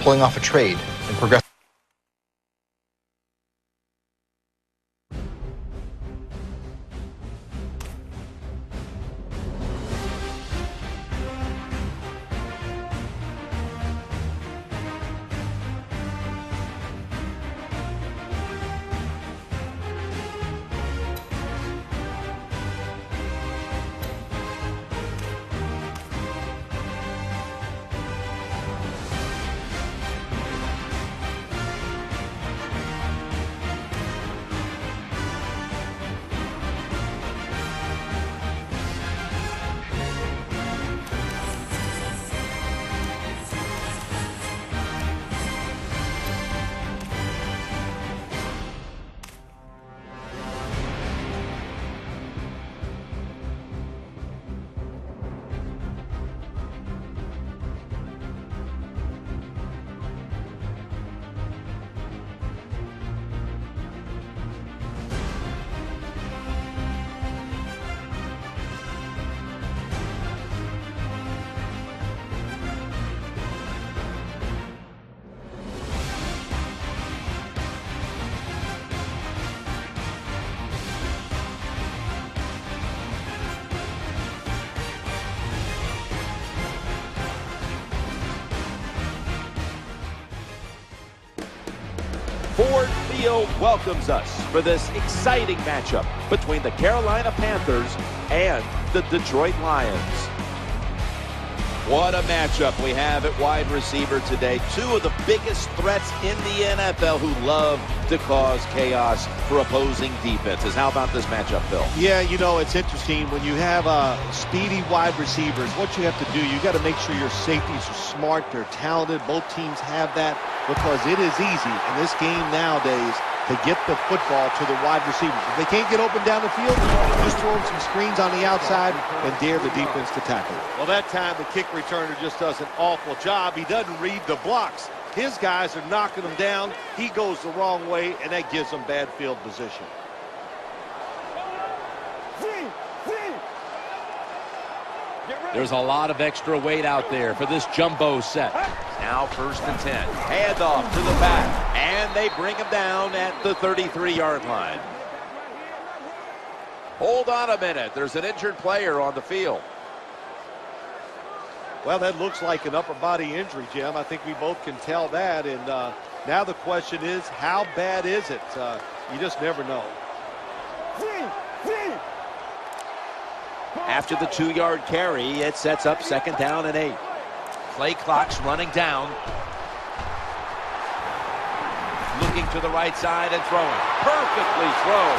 pulling off a trade and progressing. Ford Field welcomes us for this exciting matchup between the Carolina Panthers and the Detroit Lions. What a matchup we have at wide receiver today. Two of the biggest threats in the NFL who love to cause chaos for opposing defenses. How about this matchup, Phil? Yeah, you know, it's interesting. When you have speedy wide receivers, what you have to do, you got to make sure your safeties are smart, they're talented. Both teams have that because it is easy in this game nowadays to get the football to the wide receivers. If they can't get open down the field, just throw them some screens on the outside and dare the defense to tackle. Well, that time the kick returner just does an awful job. He doesn't read the blocks. His guys are knocking him down. He goes the wrong way, and that gives him bad field position. There's a lot of extra weight out there for this jumbo set. Now 1st and 10. Handoff to the back. And they bring him down at the 33-yard line. Hold on a minute. There's an injured player on the field. Well, that looks like an upper body injury, Jim. I think we both can tell that. And now the question is, how bad is it? You just never know. After the 2-yard carry, it sets up 2nd down and 8. Play clock's running down. Looking to the right side and throwing. Perfectly thrown.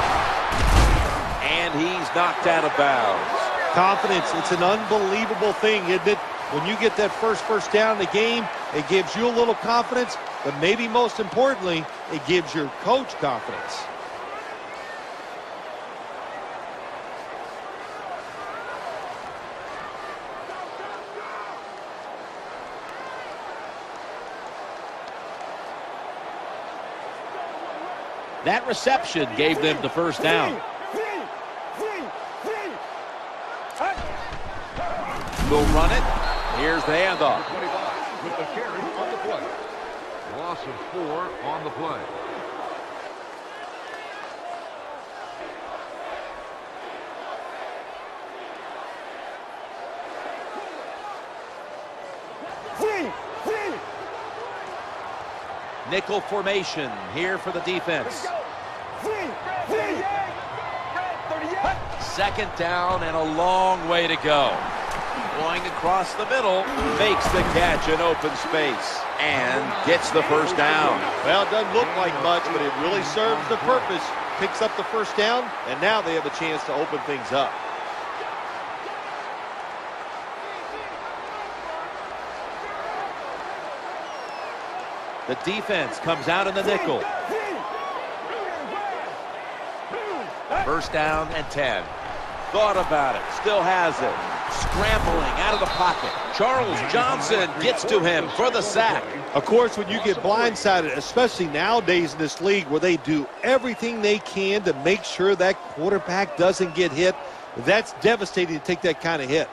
And he's knocked out of bounds. Confidence, it's an unbelievable thing, isn't it? When you get that first down in the game, it gives you a little confidence, but maybe most importantly, it gives your coach confidence. That reception gave them the 1st down. We'll run it. Here's the handoff. 25 with the carry on the play. Loss of 4 on the play. Nickel formation here for the defense. 2nd down and a long way to go. Going across the middle, makes the catch in open space and gets the 1st down. Well, it doesn't look like much, but it really serves the purpose. Picks up the 1st down, and now they have a chance to open things up. The defense comes out in the nickel. 1st down and 10. Thought about it, still has it. Scrambling out of the pocket. Charles Johnson gets to him for the sack. Of course, when you get blindsided, especially nowadays in this league where they do everything they can to make sure that quarterback doesn't get hit, that's devastating to take that kind of hit.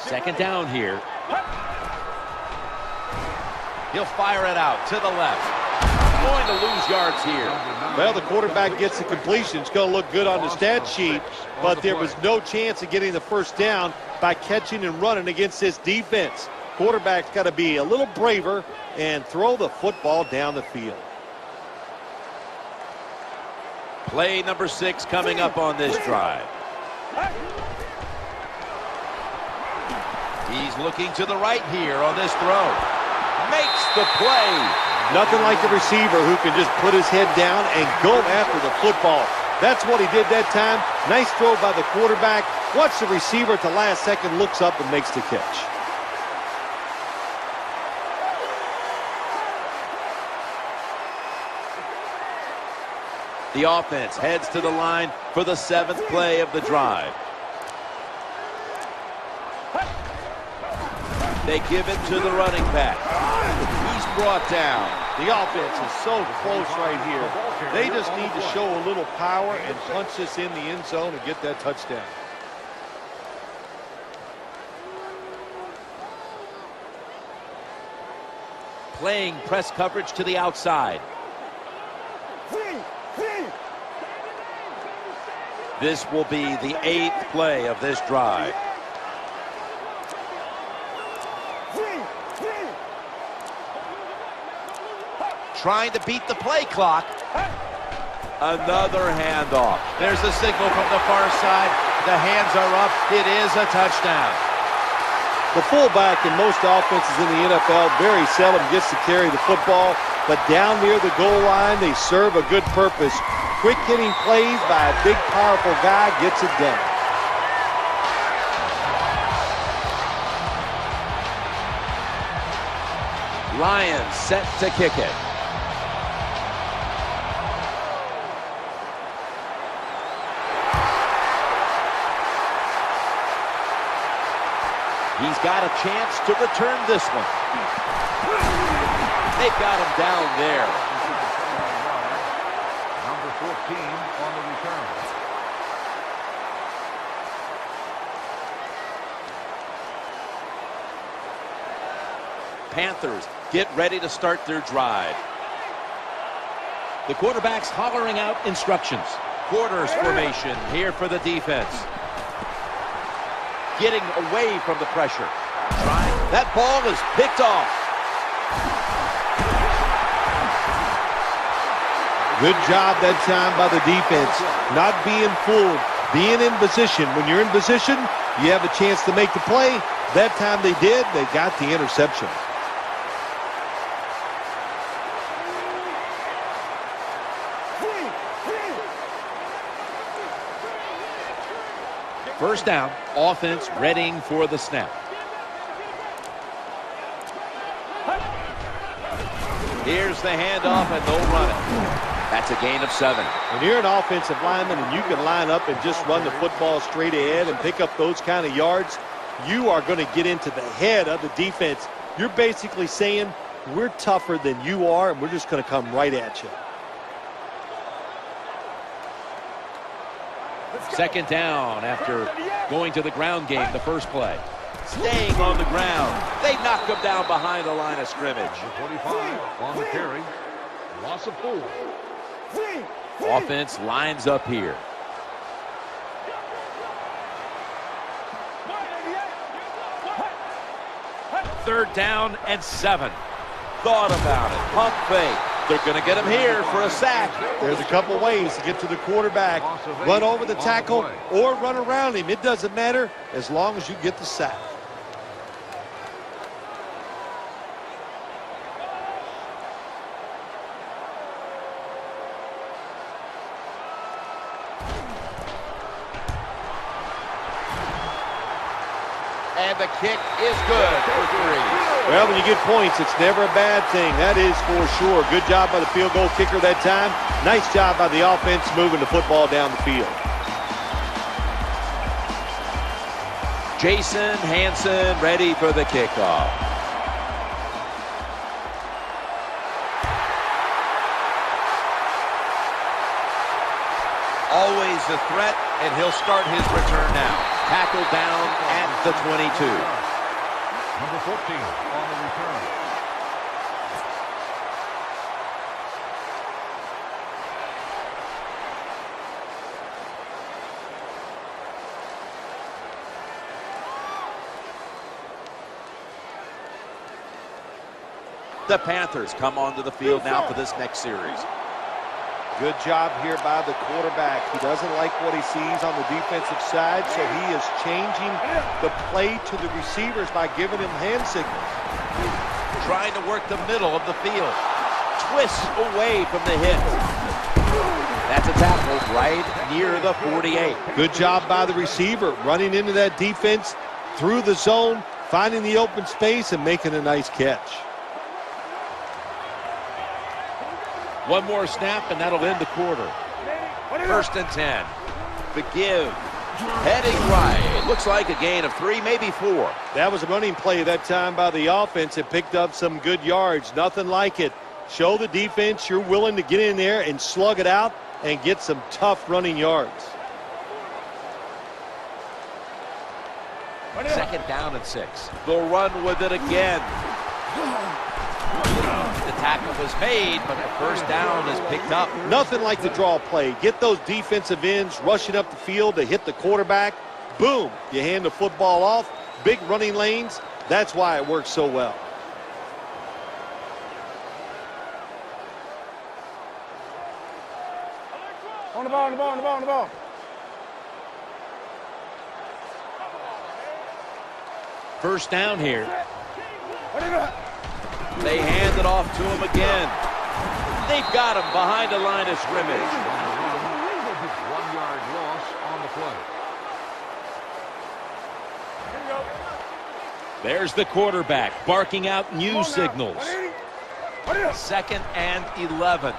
Second down here. He'll fire it out to the left. Going to lose yards here. Well, the quarterback gets the completion. It's going to look good on the stat sheet, but there was no chance of getting the first down by catching and running against this defense. Quarterback's got to be a little braver and throw the football down the field. Play number 6 coming up on this drive. He's looking to the right here on this throw. Makes the play. Nothing like a receiver who can just put his head down and go after the football. That's what he did that time. Nice throw by the quarterback. Watch the receiver at the last second, looks up and makes the catch. The offense heads to the line for the 7th play of the drive. They give it to the running back. He's brought down. The offense is so close right here. They just need to show a little power and punch this in the end zone and get that touchdown. Playing press coverage to the outside. This will be the 8th play of this drive. Trying to beat the play clock. Another handoff. There's a signal from the far side. The hands are up. It is a touchdown. The fullback in most offenses in the NFL very seldom gets to carry the football, but down near the goal line, they serve a good purpose. Quick hitting plays by a big, powerful guy gets it done. Lions set to kick it. He's got a chance to return this one. They've got him down there. Number 14 on the return. Panthers get ready to start their drive. The quarterback's hollering out instructions. Quarters formation here for the defense. Getting away from the pressure. That ball is picked off. Good job that time by the defense. Not being fooled, being in position. When you're in position, you have a chance to make the play. That time they did. They got the interception. First down, offense readying for the snap. Here's the handoff, and they'll run it. That's a gain of 7. When you're an offensive lineman and you can line up and just run the football straight ahead and pick up those kind of yards, you are going to get into the head of the defense. You're basically saying, we're tougher than you are, and we're just going to come right at you. Second down after going to the ground game the first play. Staying on the ground. They knock him down behind the line of scrimmage. 25 on the carry. Loss of 4. Offense lines up here. Third down and 7. Thought about it. Pump fake. They're going to get him here for a sack. There's a couple ways to get to the quarterback. Run over the tackle or run around him. It doesn't matter as long as you get the sack. And the kick is good for 3. Well, when you get points, it's never a bad thing. That is for sure. Good job by the field goal kicker that time. Nice job by the offense moving the football down the field. Jason Hanson ready for the kickoff. Always There's the threat, and he'll start his return now. Tackled down at the 22. Number 14 on the return. The Panthers come onto the field now for this next series. Good job here by the quarterback. He doesn't like what he sees on the defensive side, so he is changing the play to the receivers by giving him hand signals. Trying to work the middle of the field. Twists away from the hit. That's a tackle right near the 48. Good job by the receiver, running into that defense through the zone, finding the open space and making a nice catch. One more snap, and that'll end the quarter. 1st and 10. The give. Heading right. Looks like a gain of 3, maybe 4. That was a running play that time by the offense. It picked up some good yards. Nothing like it. Show the defense you're willing to get in there and slug it out and get some tough running yards. 2nd down and 6. They'll run with it again. The tackle was made, but the 1st down is picked up. Nothing like the draw play. Get those defensive ends rushing up the field to hit the quarterback. Boom, you hand the football off. Big running lanes. That's why it works so well. On the ball, on the ball, on the ball, on the ball. First down here. They hand it off to him again. They've got him behind the line of scrimmage. 1-yard loss on the play. There's the quarterback barking out new signals. 2nd and 11.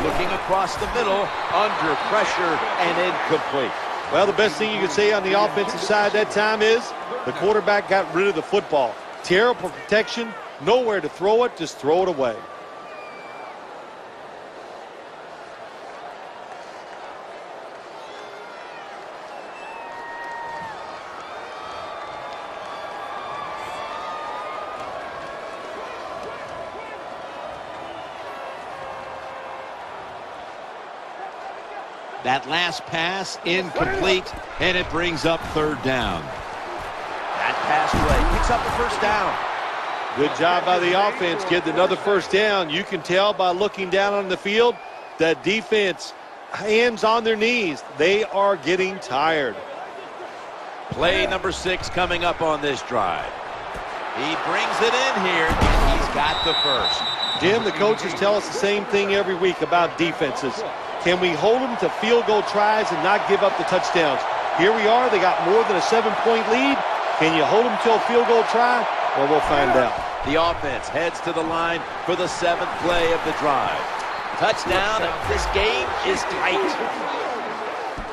Looking across the middle, under pressure and incomplete. Well, the best thing you can say on the offensive side that time is the quarterback got rid of the football. Terrible protection, nowhere to throw it, just throw it away. That last pass incomplete, and it brings up 3rd down. That pass play picks up the 1st down. Good job by the offense, getting another 1st down. You can tell by looking down on the field that defense, hands on their knees. They are getting tired. Play number 6 coming up on this drive. He brings it in here, and he's got the 1st. Jim, the coaches tell us the same thing every week about defenses. Can we hold them to field goal tries and not give up the touchdowns? Here we are. They got more than a 7-point lead. Can you hold them to a field goal try? Well, we'll find out. The offense heads to the line for the 7th play of the drive. Touchdown. This game is tight.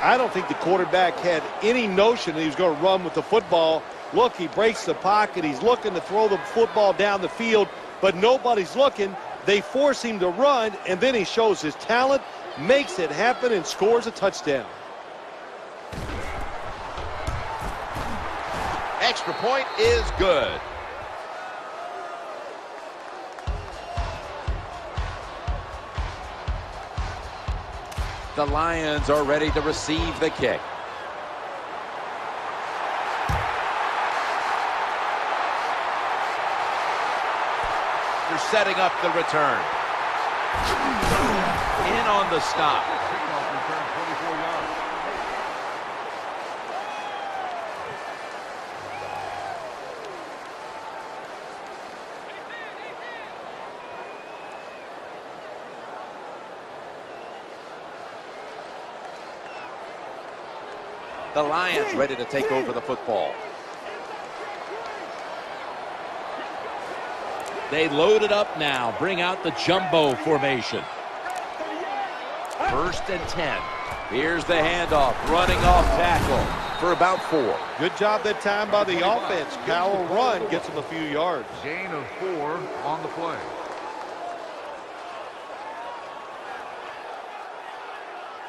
I don't think the quarterback had any notion that he was going to run with the football. Look, he breaks the pocket. He's looking to throw the football down the field, but nobody's looking. They force him to run, and then he shows his talent, makes it happen, and scores a touchdown. Extra point is good. The Lions are ready to receive the kick. They're setting up the return. In on the stop. Kickoff return, 24 yards. The Lions ready to take over the football. They load it up now. Bring out the jumbo formation. 1st and 10. Here's the handoff. Running off tackle for about 4. Good job that time by the offense. Power run gets them a few yards. Gain of 4 on the play.